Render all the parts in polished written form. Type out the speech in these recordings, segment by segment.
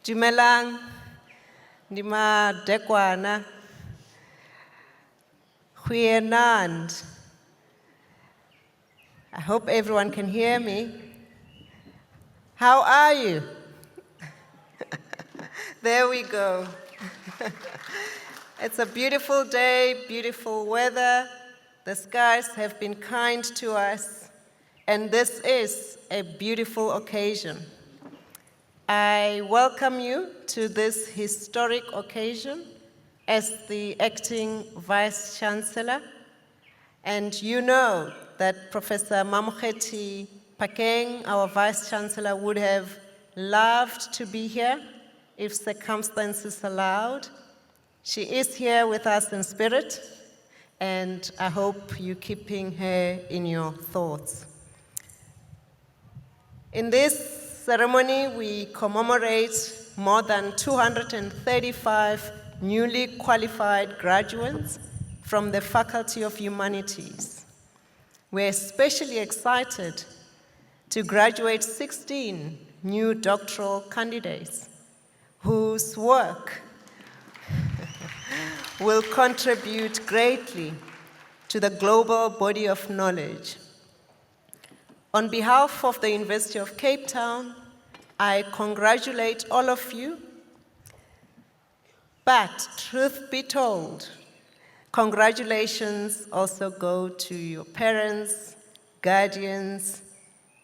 Dumelang, Ndima Dekwana, Goeienaand. I hope everyone can hear me. How are you? There we go. It's a beautiful day, beautiful weather. The skies have been kind to us, and this is a beautiful occasion. I welcome you to this historic occasion as the acting Vice Chancellor, and you know that Professor Mamokgethi Phakeng, our Vice Chancellor, would have loved to be here if circumstances allowed. She is here with us in spirit, and I hope you're keeping her in your thoughts. In this ceremony, we commemorate more than 235 newly qualified graduates from the Faculty of Humanities. We're especially excited to graduate 16 new doctoral candidates whose work will contribute greatly to the global body of knowledge. On behalf of the University of Cape Town, I congratulate all of you. But truth be told, congratulations also go to your parents, guardians,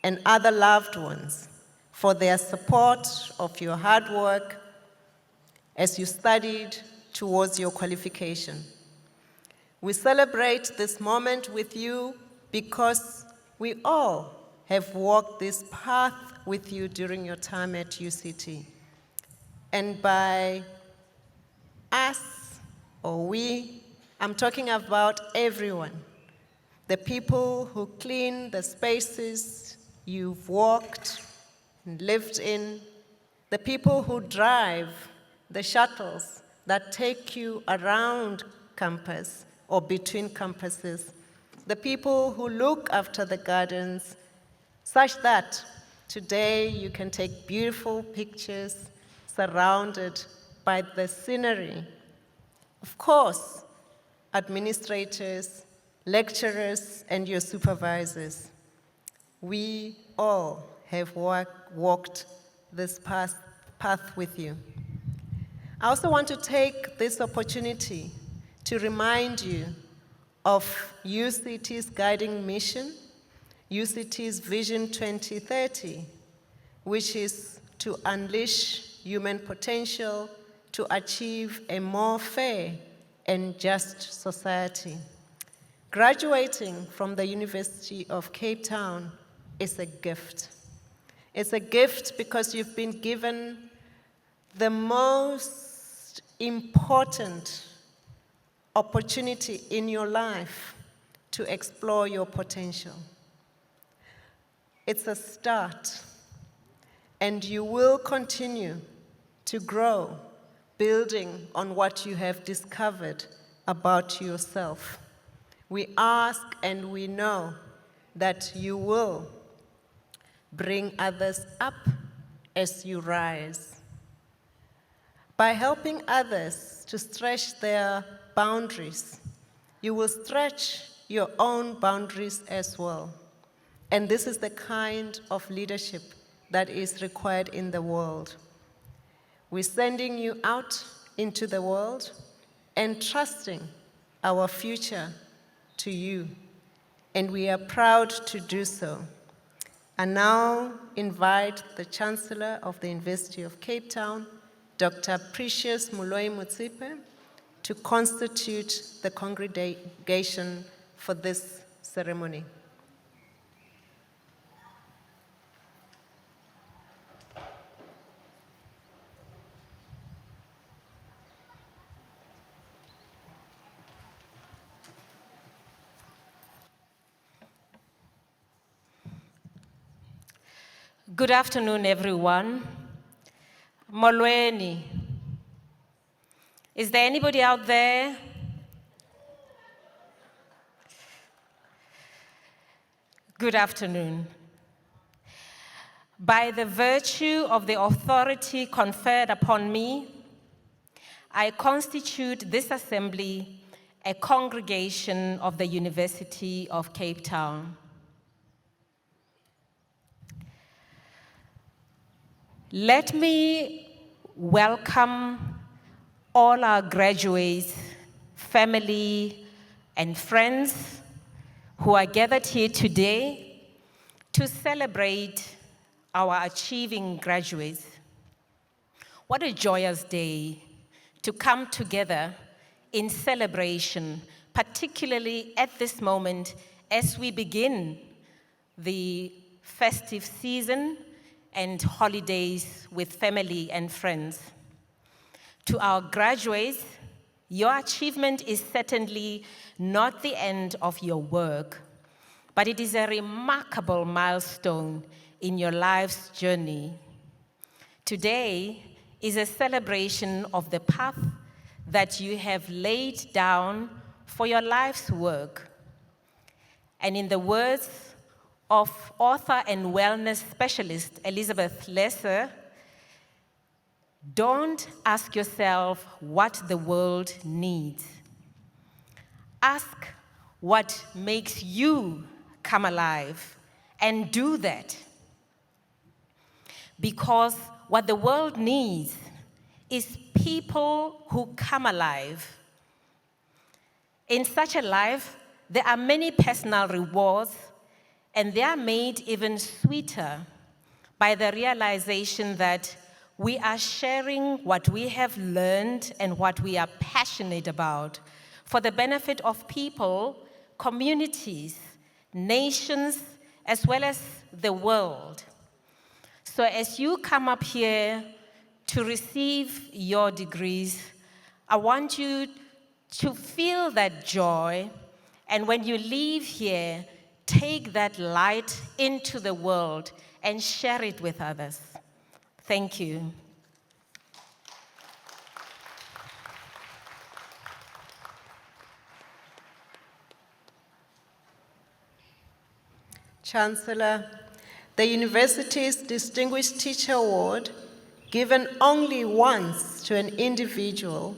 and other loved ones for their support of your hard work as you studied towards your qualification. We celebrate this moment with you because we all have walked this path with you during your time at UCT. And by us, or we, I'm talking about everyone. The people who clean the spaces you've walked and lived in, the people who drive the shuttles that take you around campus or between campuses, the people who look after the gardens, such that today you can take beautiful pictures surrounded by the scenery. Of course, administrators, lecturers, and your supervisors. We all have walked this path with you. I also want to take this opportunity to remind you of UCT's guiding mission, UCT's Vision 2030, which is to unleash human potential to achieve a more fair and just society. Graduating from the University of Cape Town is a gift. It's a gift because you've been given the most important opportunity in your life to explore your potential. It's a start, and you will continue to grow, building on what you have discovered about yourself. We ask and we know that you will bring others up as you rise. By helping others to stretch their boundaries, you will stretch your own boundaries as well. And this is the kind of leadership that is required in the world. We're sending you out into the world and trusting our future to you, and we are proud to do so. I now invite the Chancellor of the University of Cape Town, Dr. Precious Moloi-Motsepe, to constitute the congregation for this ceremony. Good afternoon, everyone. Molweni. Is there anybody out there? Good afternoon. By the virtue of the authority conferred upon me, I constitute this assembly a congregation of the University of Cape Town. Let me welcome all our graduates, family, and friends who are gathered here today to celebrate our achieving graduates. What a joyous day to come together in celebration, particularly at this moment as we begin the festive season and holidays with family and friends. To our graduates, your achievement is certainly not the end of your work, but it is a remarkable milestone in your life's journey. Today is a celebration of the path that you have laid down for your life's work. And in the words of author and wellness specialist Elizabeth Lesser, don't ask yourself what the world needs. Ask what makes you come alive, and do that. Because what the world needs is people who come alive. In such a life, there are many personal rewards, and they are made even sweeter by the realization that we are sharing what we have learned and what we are passionate about for the benefit of people, communities, nations, as well as the world. So as you come up here to receive your degrees, I want you to feel that joy, and when you leave here, take that light into the world and share it with others. Thank you. Chancellor, the university's Distinguished Teacher Award, given only once to an individual,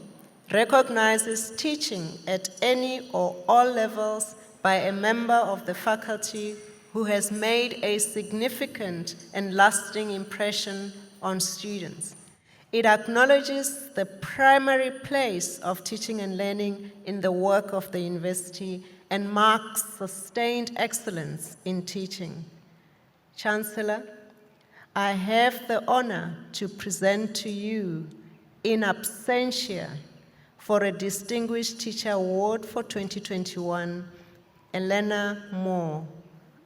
recognizes teaching at any or all levels by a member of the faculty who has made a significant and lasting impression on students. It acknowledges the primary place of teaching and learning in the work of the university and marks sustained excellence in teaching. Chancellor, I have the honor to present to you, in absentia, for a Distinguished Teacher Award for 2021, Elena Moore,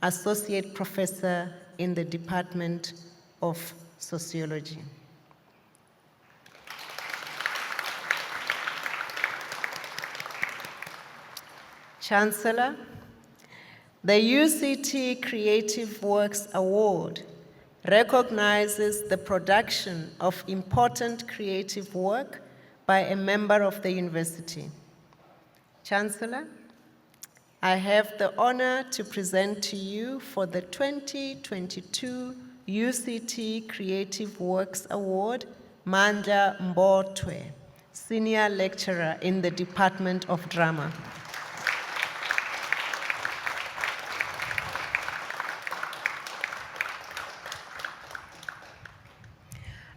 Associate Professor in the Department of Sociology. Chancellor, the UCT Creative Works Award recognizes the production of important creative work by a member of the university. Chancellor, I have the honor to present to you for the 2022 UCT Creative Works Award, Mandla Mbotwe, Senior Lecturer in the Department of Drama.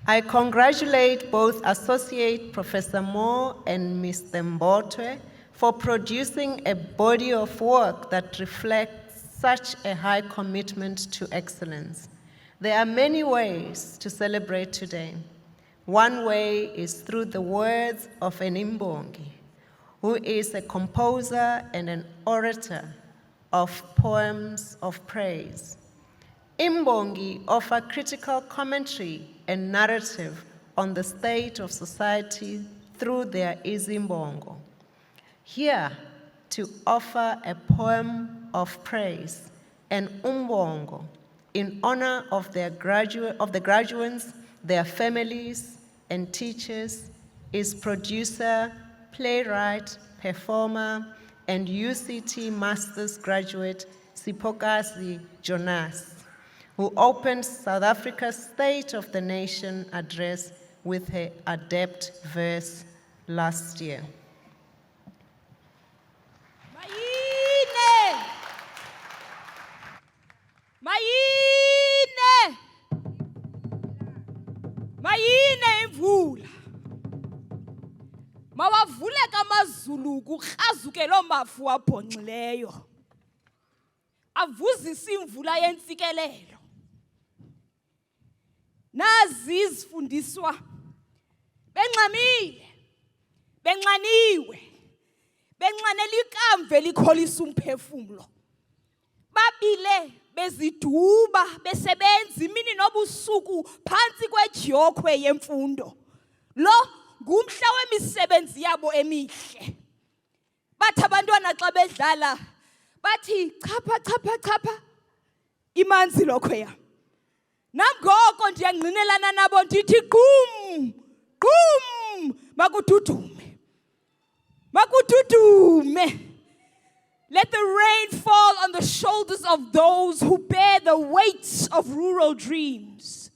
I congratulate both Associate Professor Moore and Mr. Mbotwe for producing a body of work that reflects such a high commitment to excellence. There are many ways to celebrate today. One way is through the words of an Imbongi, who is a composer and an orator of poems of praise. Imbongi offer critical commentary and narrative on the state of society through their Izimbongo. Here, to offer a poem of praise and umbongo in honor of the graduates, their families, and teachers is producer, playwright, performer, and UCT Master's graduate Sipokazi Jonas, who opened South Africa's State of the Nation address with her adept verse last year. Mayine! Mayine! Mayine imvula. Mawavuleka amazulu kukrazuke lo mafu abhonxileyo. Avuzisa imvula yentsikelelo. Nazi izifundiswa benxamile, benxaniwe, benxanela ikamva elikholisa umphefumlo. Babile beziduba besebenza imini nobusuku phansi kwedyokwe yemfundo. Lo ngumhla wemisebenzi yabo emihle. Bathi abantwana xa bedlala bathi chapha chapha chapha imanzi lokhoya. Nangoko ndiyangqinelana nabo ndithi qum qum makududume makududume. Let the rain fall on the shoulders of those who bear the weight of rural dreams,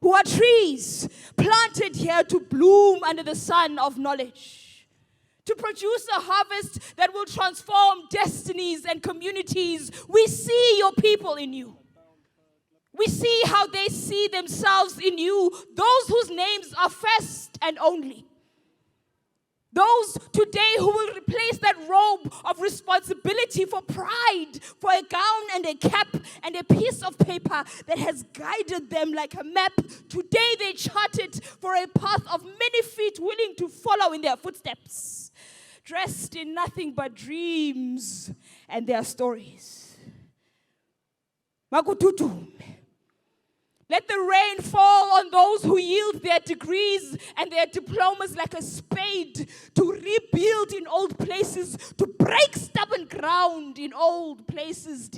who are trees planted here to bloom under the sun of knowledge, to produce a harvest that will transform destinies and communities. We see your people in you. We see how they see themselves in you, those whose names are first and only. Those today who will replace that robe of responsibility for pride, for a gown and a cap and a piece of paper that has guided them like a map. Today they charted for a path of many feet willing to follow in their footsteps, dressed in nothing but dreams and their stories. Makututume. Let the rain fall on those who yield their degrees and their diplomas like a spade to rebuild in old places, to break stubborn ground in old places.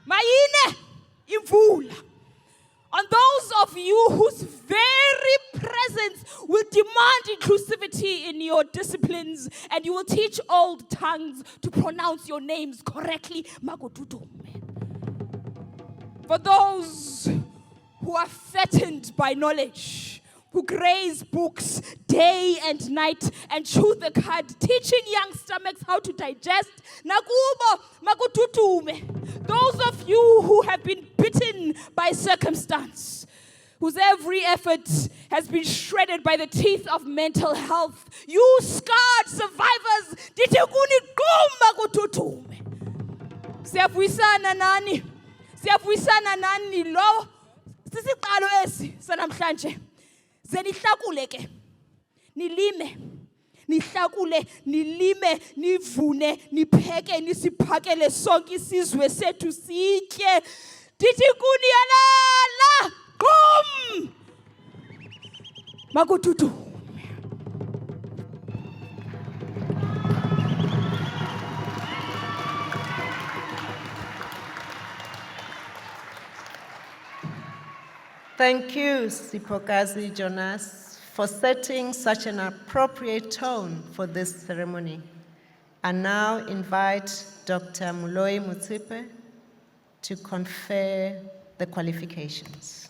Mayine imvula. On those of you whose very presence will demand inclusivity in your disciplines, and you will teach old tongues to pronounce your names correctly. For those who are fattened by knowledge, who graze books day and night and chew the cud, teaching young stomachs how to digest. Nakubo makututume. Those of you who have been bitten by circumstance, whose every effort has been shredded by the teeth of mental health, you scarred survivors, ditikuni makututume. Siyavuyisana nani? Siyavuyisana nani lo sisiqalo esi sanamhlanje. Ze nihlakule ke. Nilime. Nihlakule, nilime, nivune, nipheke, nisiphakele sonke isizwe sethu sitye. Dithi kuni yalala. Qum. Makututu. Thank you, Sipokazi Jonas, for setting such an appropriate tone for this ceremony. I now invite Dr. Muloi Mutsipe to confer the qualifications.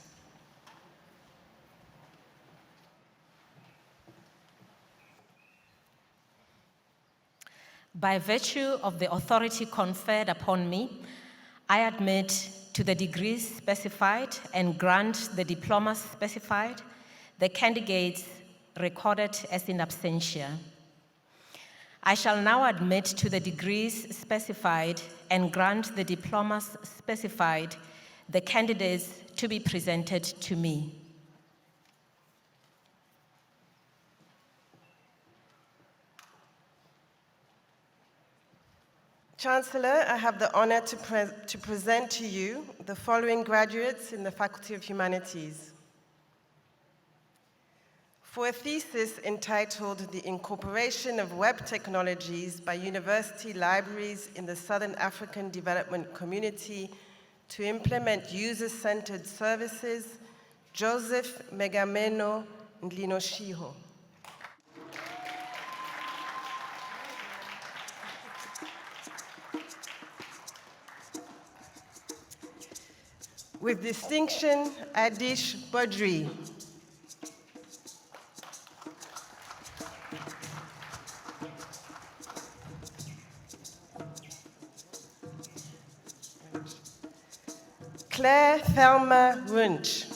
By virtue of the authority conferred upon me, I admit to the degrees specified and grant the diplomas specified the candidates recorded as in absentia. I shall now admit to the degrees specified and grant the diplomas specified the candidates to be presented to me. Chancellor, I have the honor to present to you the following graduates in the Faculty of Humanities. For a thesis entitled The Incorporation of Web Technologies by University Libraries in the Southern African Development Community to Implement User-Centered Services, Joseph Megameno Ndlinoshiho. With distinction, Adish Bodri. Claire Thelma Runch.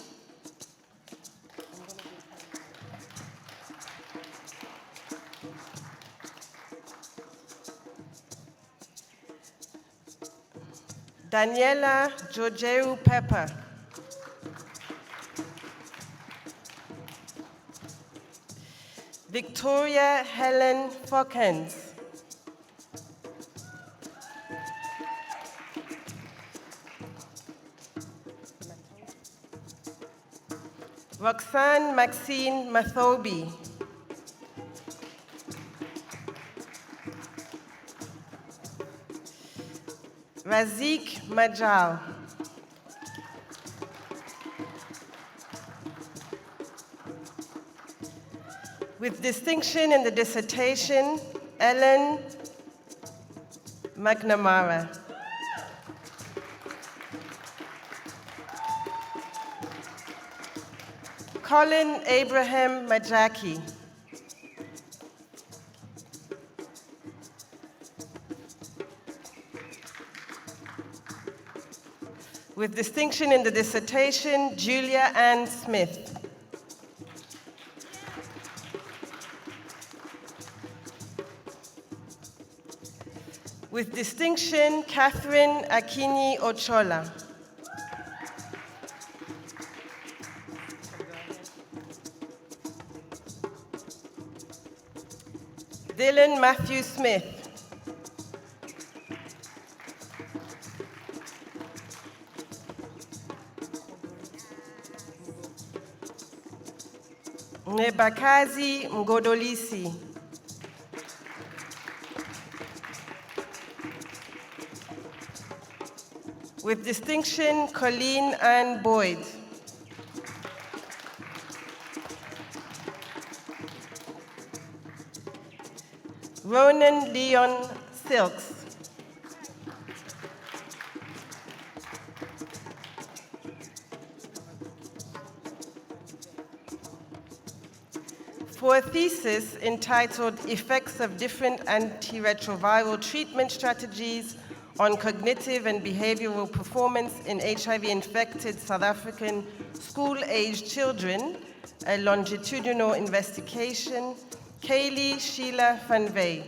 Daniela Georgiou Pepper. Victoria Helen Fokens. Roxanne Maxine Mathobi. Razik Majal. With distinction in the dissertation, Ellen McNamara. Colin Abraham Majaki. With distinction in the dissertation, Julia Ann Smith. With distinction, Catherine Akini Ochola. Dylan Matthew Smith. Nebakazi Mgodolisi. With distinction, Colleen Ann Boyd. Ronan Leon Silks. For a thesis entitled Effects of Different Antiretroviral Treatment Strategies on Cognitive and Behavioral Performance in HIV-Infected South African School-Aged Children, a longitudinal investigation, Kaylee Sheila van Vey.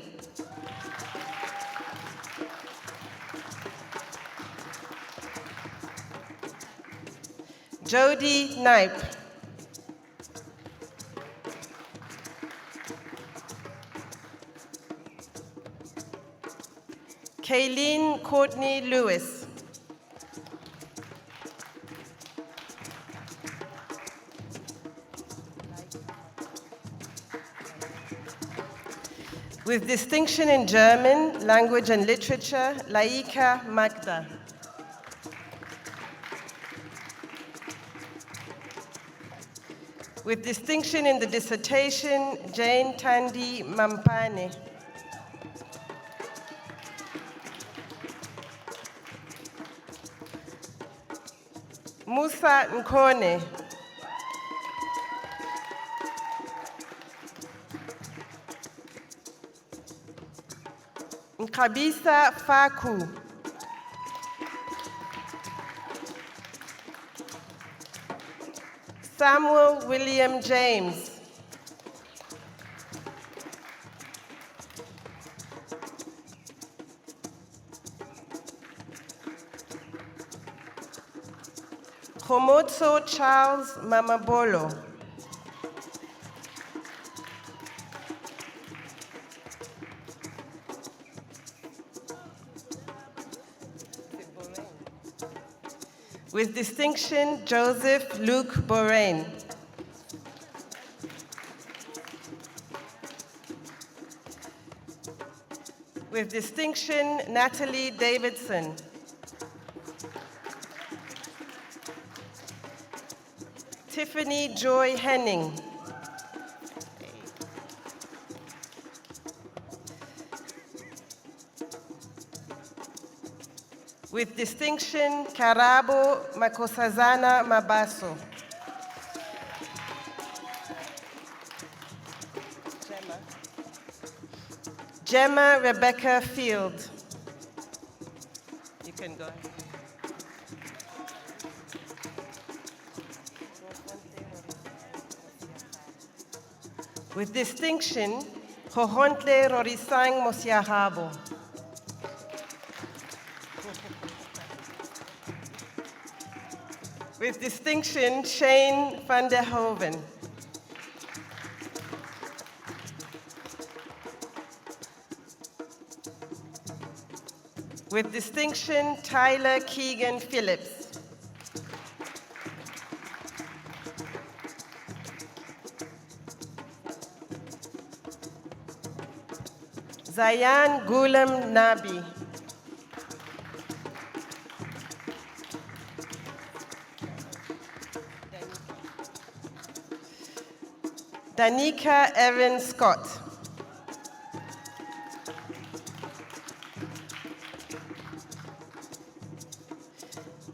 Jody Knipe. Kayleen Courtney Lewis. With distinction in German, language and literature, Laika Magda. With distinction in the dissertation, Jane Tandy Mampane. Musa Nkone. Nkabisa Faku. Samuel William James. Komotso Charles Mamabolo. With distinction, Joseph Luke Borain. With distinction, Natalie Davidson. Tiffany Joy Henning. With distinction, Karabo Makosazana Mabaso. Gemma Rebecca Field. You can go ahead. With distinction, Hohontle Rorisang Mosiahabo. With distinction, Shane van der Hoven. With distinction, Tyler Keegan Phillips. Zayan Gulam Nabi. Danica Erin Scott.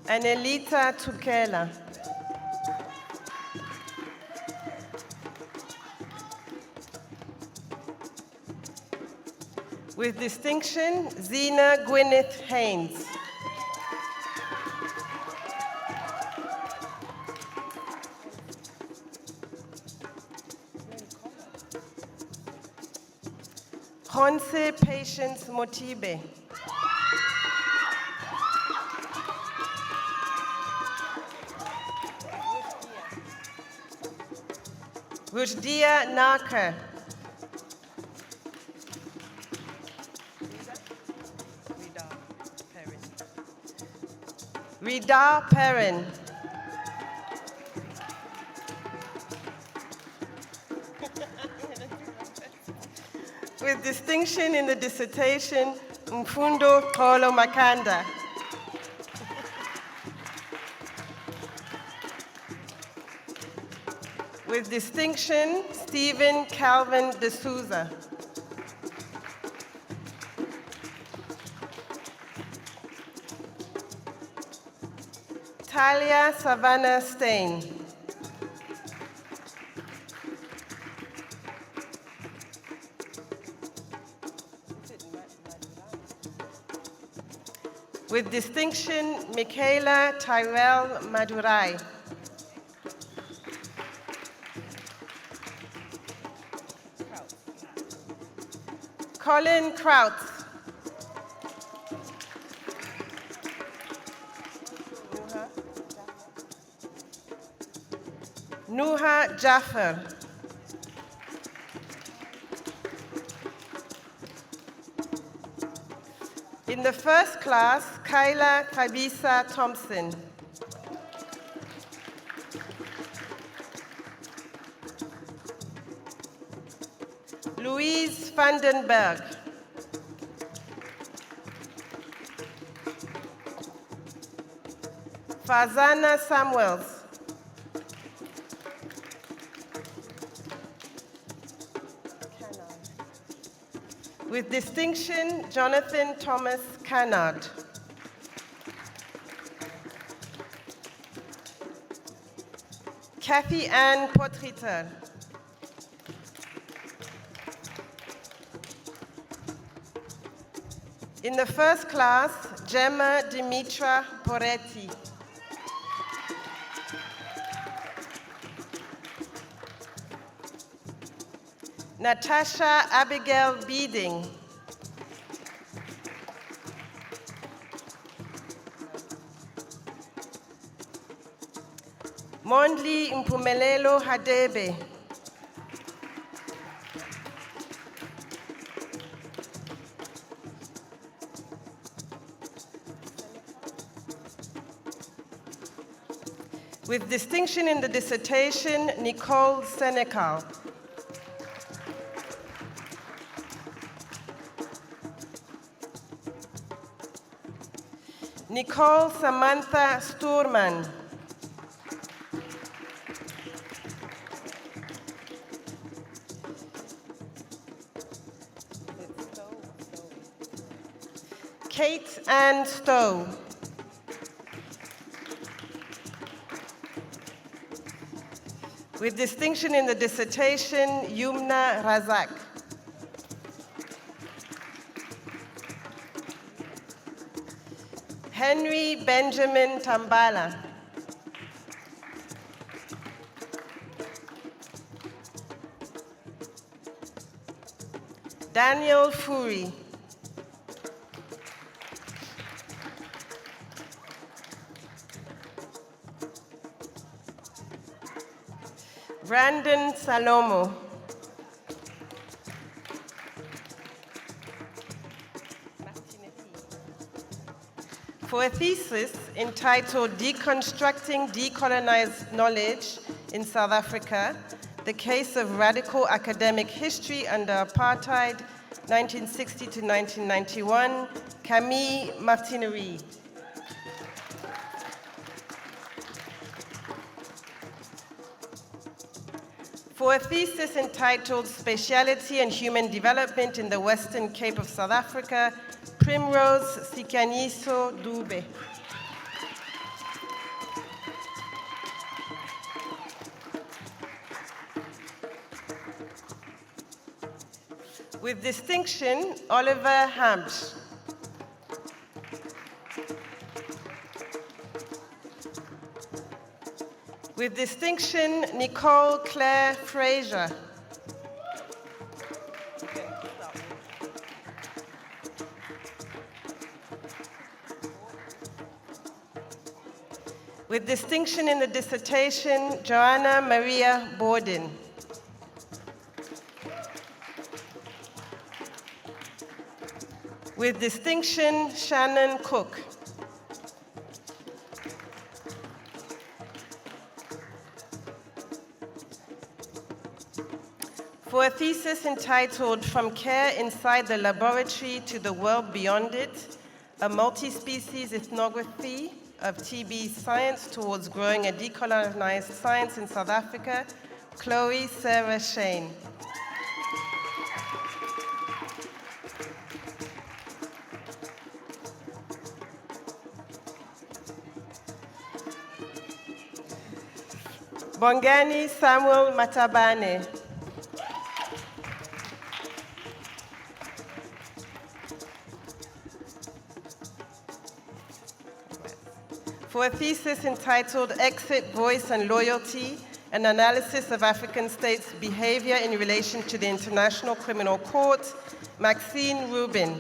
Anelita Tukela. With distinction, Zena Gwyneth Haynes. Honse Patience Motibe. Rushdia Naka. Rida Perrin. With distinction in the dissertation, Mfundo Kolo Makanda. With distinction, Stephen Calvin de Souza. Talia Savannah Stein. With distinction, Michaela Tyrell Madurai. Colin Kraut. Nuha Jaffer. In the first class, Kyla Kabisa Thompson. Louise Vandenberg. Fazana Samuels. With distinction, Jonathan Thomas Cannard. Kathy Ann Potriter. In the first class, Gemma Dimitra Poretti. Natasha Abigail Beeding. Mondli Mpumelelo Hadebe. With distinction in the dissertation, Nicole Senecal. Nicole Samantha Sturman. Kate Ann Stowe. With distinction in the dissertation, Yumna Razak. Henry Benjamin Tambala. Daniel Furi. Brandon Salomo. For a thesis entitled Deconstructing Decolonized Knowledge in South Africa, the Case of Radical Academic History under Apartheid, 1960 to 1991, Camille Martinerie. For a thesis entitled Spatiality and Human Development in the Western Cape of South Africa, Primrose Sikyaniso Dube. With distinction, Oliver Hambs. With distinction, Nicole Claire Fraser. With distinction in the dissertation, Joanna Maria Borden. With distinction, Shannon Cook. For a thesis entitled From Care Inside the Laboratory to the World Beyond It, a multi-species ethnography of TB science towards growing a decolonized science in South Africa, Chloe Sarah Shane. Bongani Samuel Matabane. For a thesis entitled Exit, Voice and Loyalty, an analysis of African states' behavior in relation to the International Criminal Court, Maxine Rubin.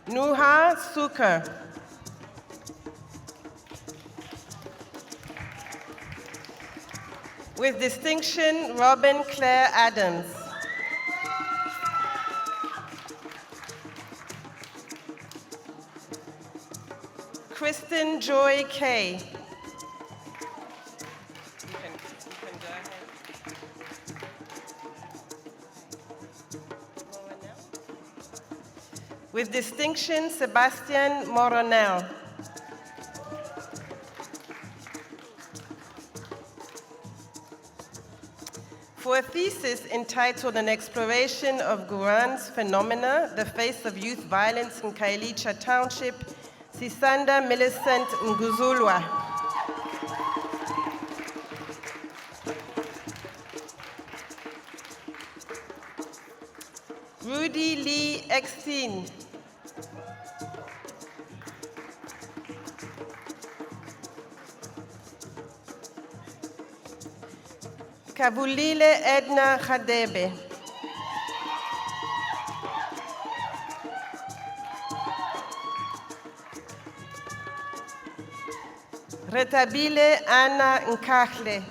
Nuha Suker. With distinction, Robin Claire Adams. Kristen Joy Kay. You can go ahead. With distinction, Sebastian Moronel. For a thesis entitled An Exploration of Guran's Phenomena, the Face of Youth Violence in Kailicha Township, Sisanda Millicent Nguzulwa. Rudy Lee Extin. Kabulile Edna Khadebe. Retabile Anna Nkakhle.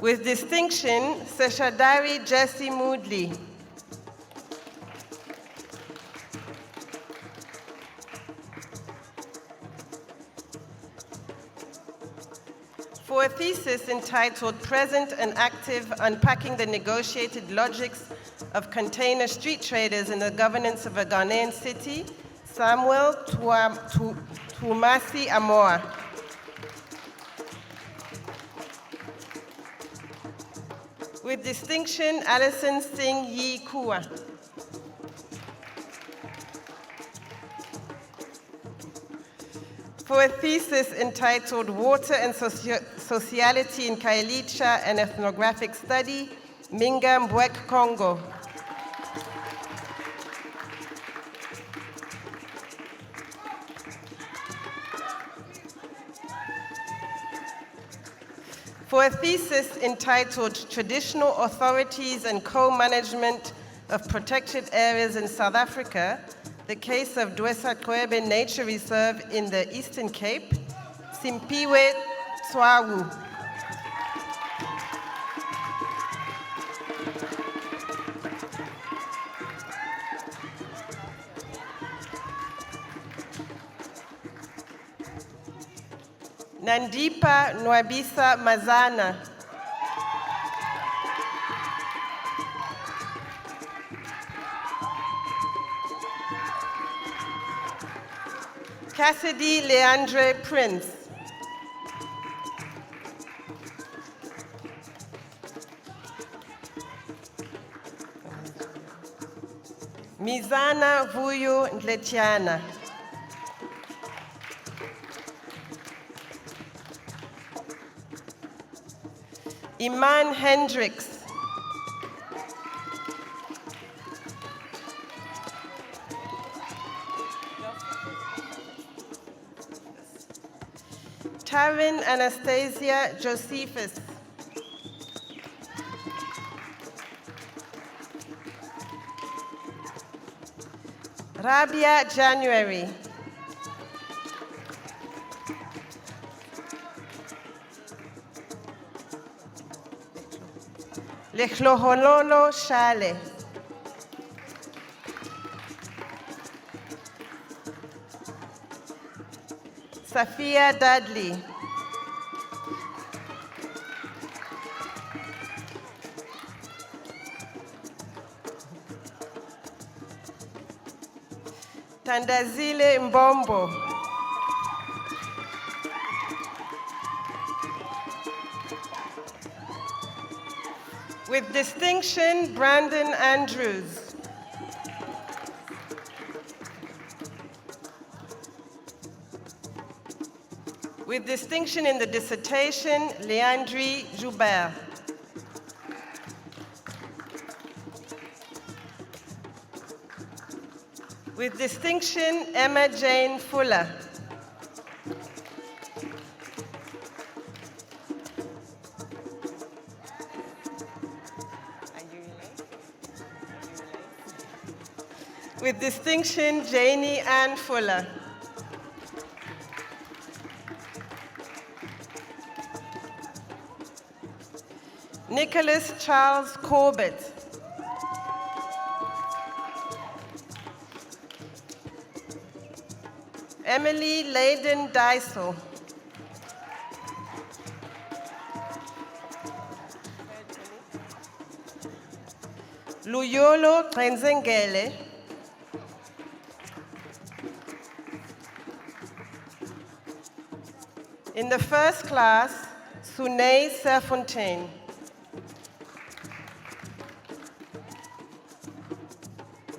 With distinction, Seshadari Jesse Moodley. For a thesis entitled Present and Active, Unpacking the Negotiated Logics of container street traders in the governance of a Ghanaian city, Samuel Tumasi Amoa. With distinction, Alison Singh Yi Kua. For a thesis entitled Water and Sociality in Kailicha, an Ethnographic Study, Minga Mbwek Congo. For a thesis entitled Traditional Authorities and Co-Management of Protected Areas in South Africa, the case of Dwesa Kwebe Nature Reserve in the Eastern Cape, Simpiwe Tswawu. Nandipa Nwabisa Mazana. Cassidy Leandre Prince. Mizana Vuyo Ndletiana. Iman Hendricks. Taryn Anastasia Josephus. Rabia January. Lehlohololo Shale. Safia Dudley. Tandazile Mbombo. With distinction, Brandon Andrews. With distinction in the dissertation, Leandri Joubert. With distinction, Emma Jane Fuller. With distinction, Janie Ann Fuller. Nicholas Charles Corbett. Emily Layden Dysel. Luyolo Trenzengele. In the first class, Sunay Serfontaine.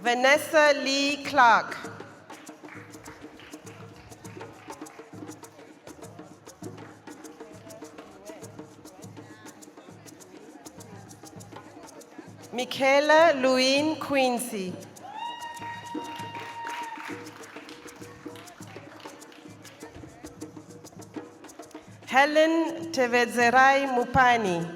Vanessa Lee Clark. Michaela Louine Quincy. Helen Tevedzerai Mupani.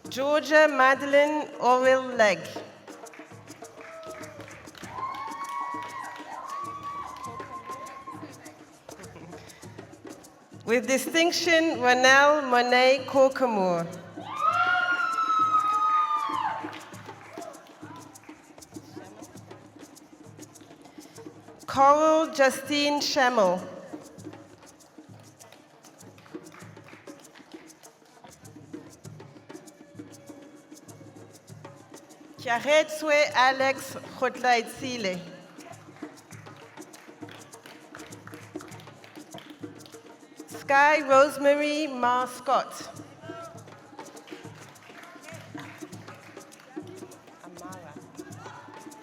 Georgia Madeline Orwell Legg. With distinction, Ronelle Monet Kokamur. Coral Justine Schemmel. Kiaretswe Alex Khotlaitsile. Sky Rosemary Ma Scott.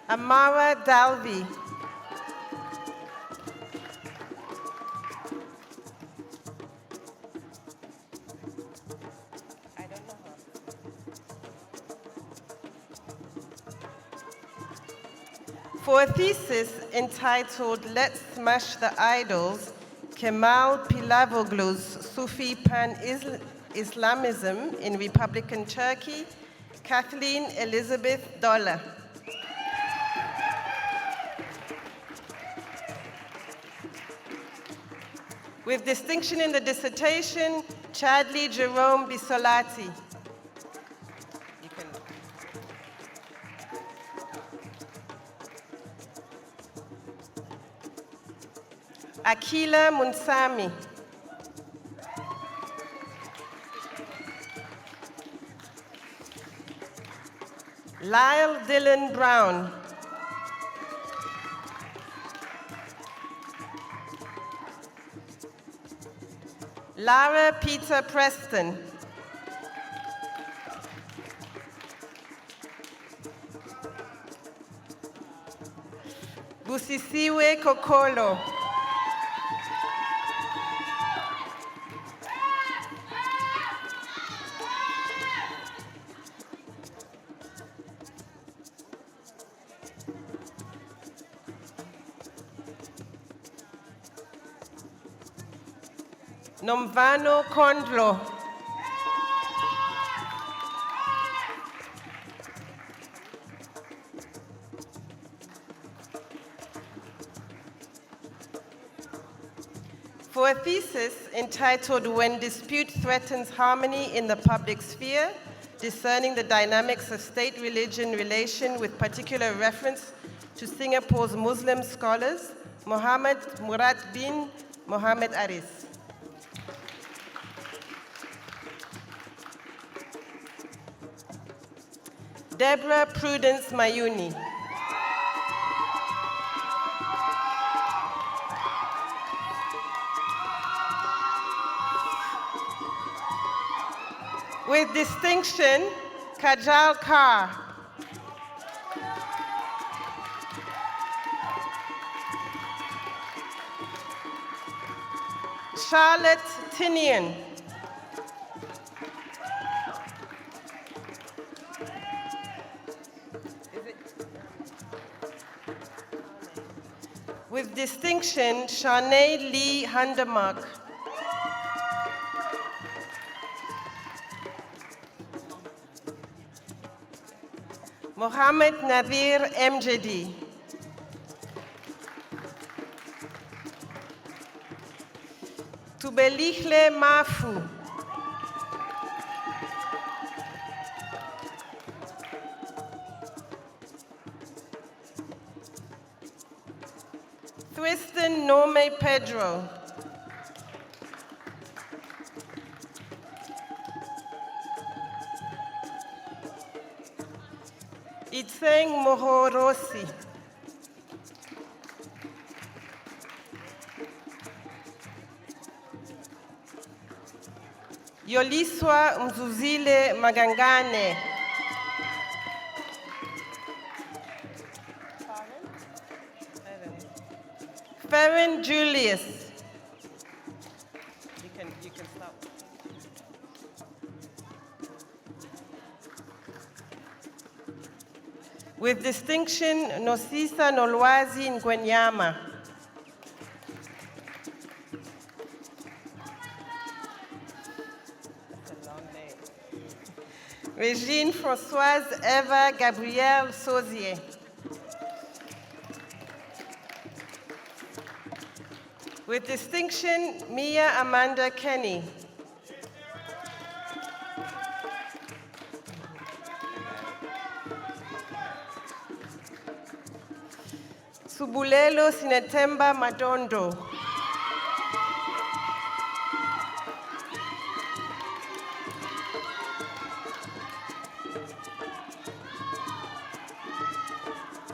Amara Dalby. For a thesis entitled Let's Smash the Idols, Kemal Pilavoglu's Sufi Pan-Islamism in Republican Turkey, Kathleen Elizabeth Dollar. With distinction in the dissertation, Chadley Jerome Bisolati. Akila Munsami. Lyle Dillon Brown. Lara Peter Preston. Busisiwe Kokolo. Nomvano Kondlo. For a thesis entitled When Dispute Threatens Harmony in the Public Sphere, Discerning the Dynamics of State-Religion Relation with particular reference to Singapore's Muslim scholars, Mohammed Murad bin Mohammed Aris. Deborah Prudence Mayuni. With distinction, Kajal Kar. Charlotte Tinian. With distinction, Shanae Lee Handemark. Mohammed Nadir MJD. Tubelichle Mafu. Tristan Nome Pedro. Itseng Mohorosi. Yoliswa Mzuzile Magangane. Farron Julius. You can stop. With distinction, Nosisa Nolwazi Ngwenyama. Regine Françoise Eva Gabrielle Sauzier. With distinction, Mia Amanda Kenny. Subulelo Sinetemba Madondo.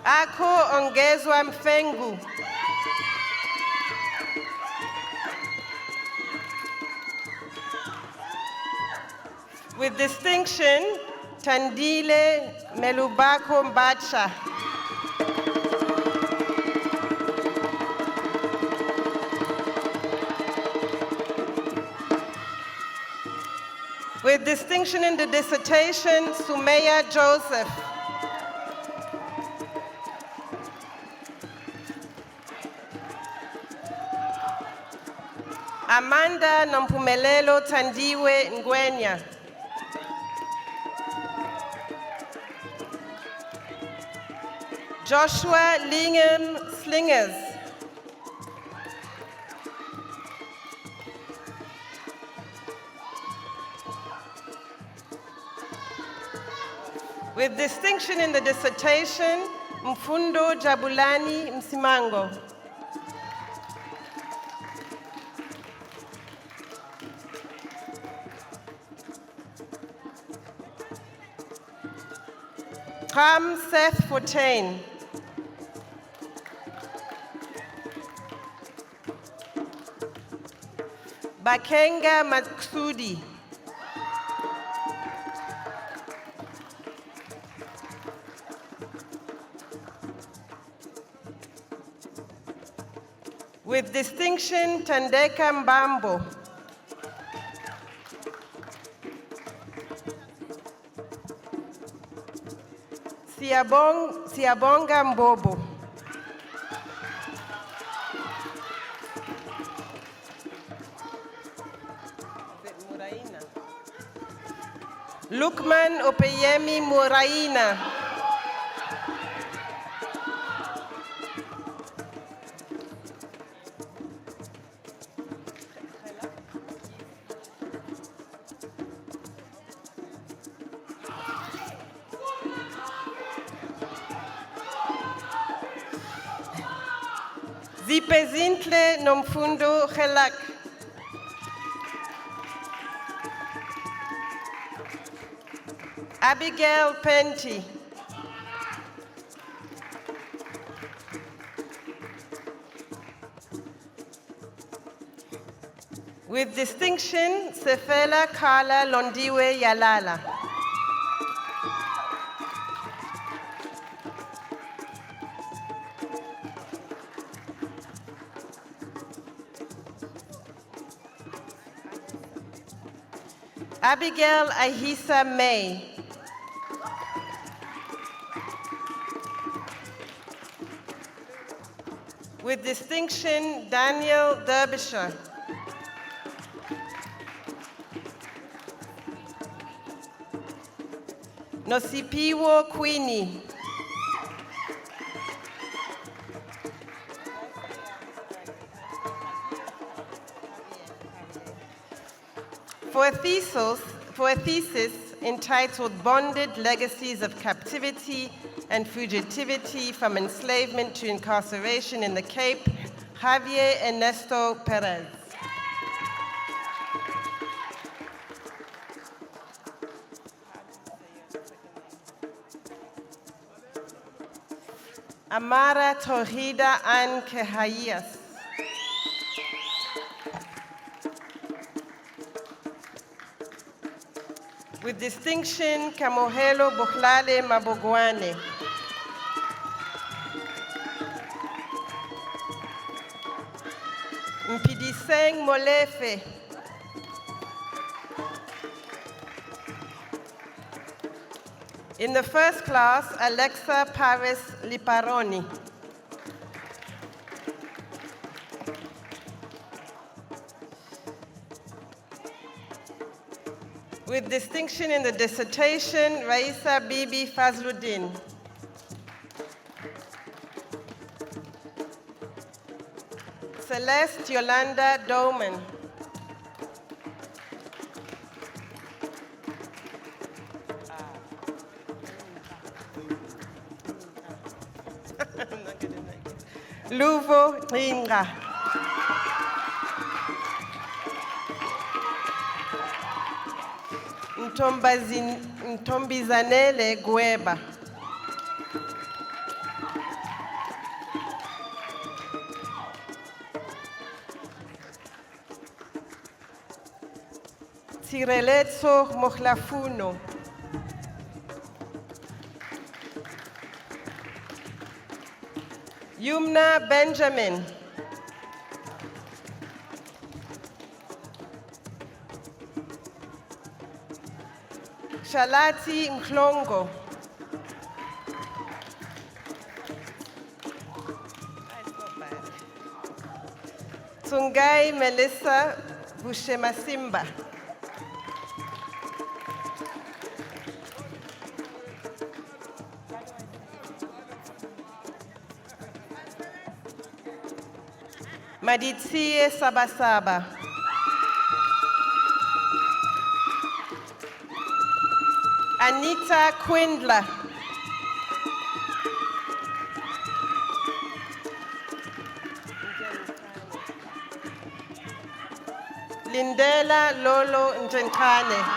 Ako Ongezwa Mfengu. With distinction, Tandile Melubako Mbacha. With distinction in the dissertation, Sumeya Joseph. Amanda Nampumelelo Tandiwe Ngwenya. Joshua Lingham Slingers. With distinction in the dissertation, Mfundo Jabulani Msimango. Kam Seth Fortain. Bakenga Maksudi. With distinction, Tandeka Mbambo. Siabonga Mbobo. Lukman Opeyemi Muraina. Zipezintle Nomfundo Helak. Abigail Penty. With distinction, Sefela Kala Londiwe Yalala. Abigail Ahisa May. With distinction, Daniel Derbyshire. Nosipiwo Queenie. For a thesis entitled Bonded Legacies of Captivity and Fugitivity from Enslavement to Incarceration in the Cape, Javier Ernesto Perez. Amara Torrida Ann Kehayas. With distinction, Kamohelo Buklale Mabogwane. Mpidiseng Molefe. In the first class, Alexa Paris Liparoni. With distinction in the dissertation, Raisa Bibi Fazluddin. Celeste Yolanda Doman. Luvo Ringa. Ntombizanele Gueba. Sireletso Mohlafuno. Yumna Benjamin. Shalati Mklongo. Tungai Melissa Bushemasimba. Maditsie Sabasaba. Anita Quindler. Lindela Lolo Njenkane.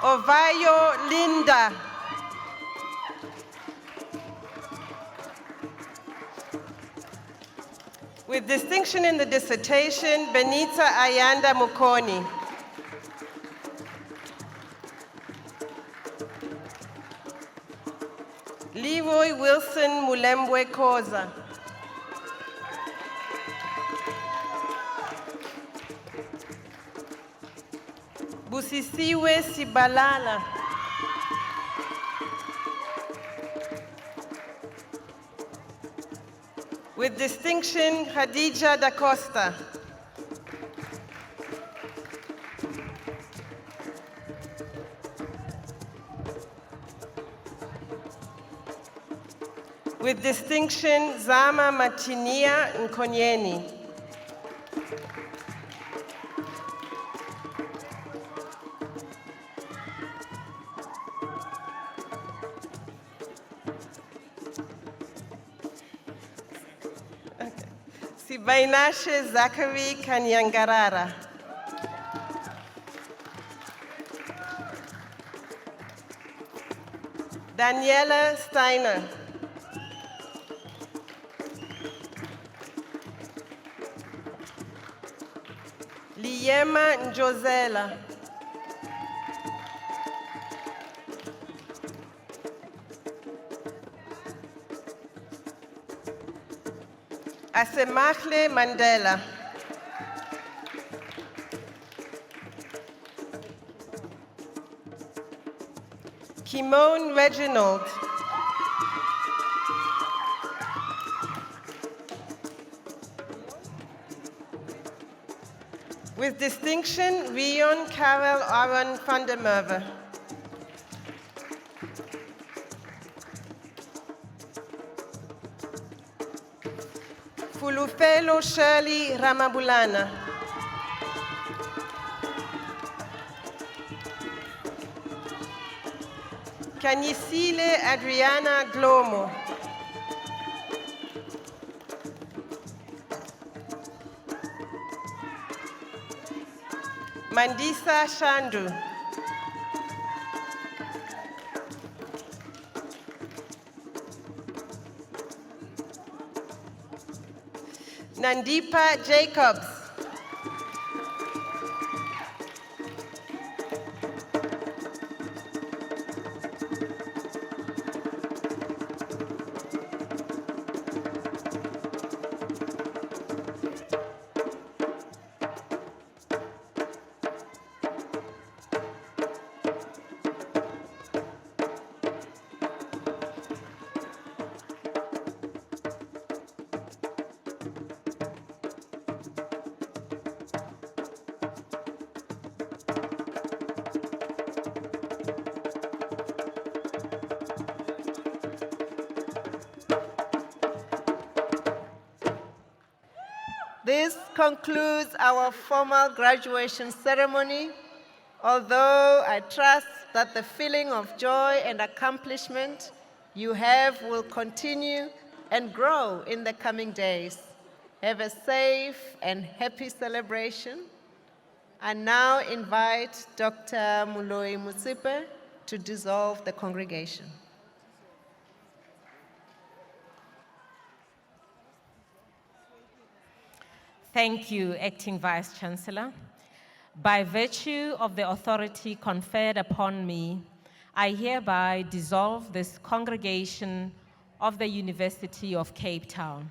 Ovayo Linda. With distinction in the dissertation, Benita Ayanda Mukoni. Leroy Wilson Mulembwe Koza. Busisiwe Sibalala. With distinction, Khadija da Costa. With distinction, Zama Machinia Nkonyeni. Sibainashe Zachary Kanyangarara. Daniela Steiner. Liema Njozela. Asemakhle Mandela. Kimone Reginald. With distinction, Rion Karel Aron van der Merwe. Fulufelo Shirley Ramabulana. Kanyisile Adriana Glomo. Mandisa Shandu. Nandipa Jacobs. This concludes our formal graduation ceremony, although I trust that the feeling of joy and accomplishment you have will continue and grow in the coming days. Have a safe and happy celebration. I now invite Dr. Moloi Motsepe to dissolve the congregation. Thank you, Acting Vice-Chancellor. By virtue of the authority conferred upon me, I hereby dissolve this congregation of the University of Cape Town.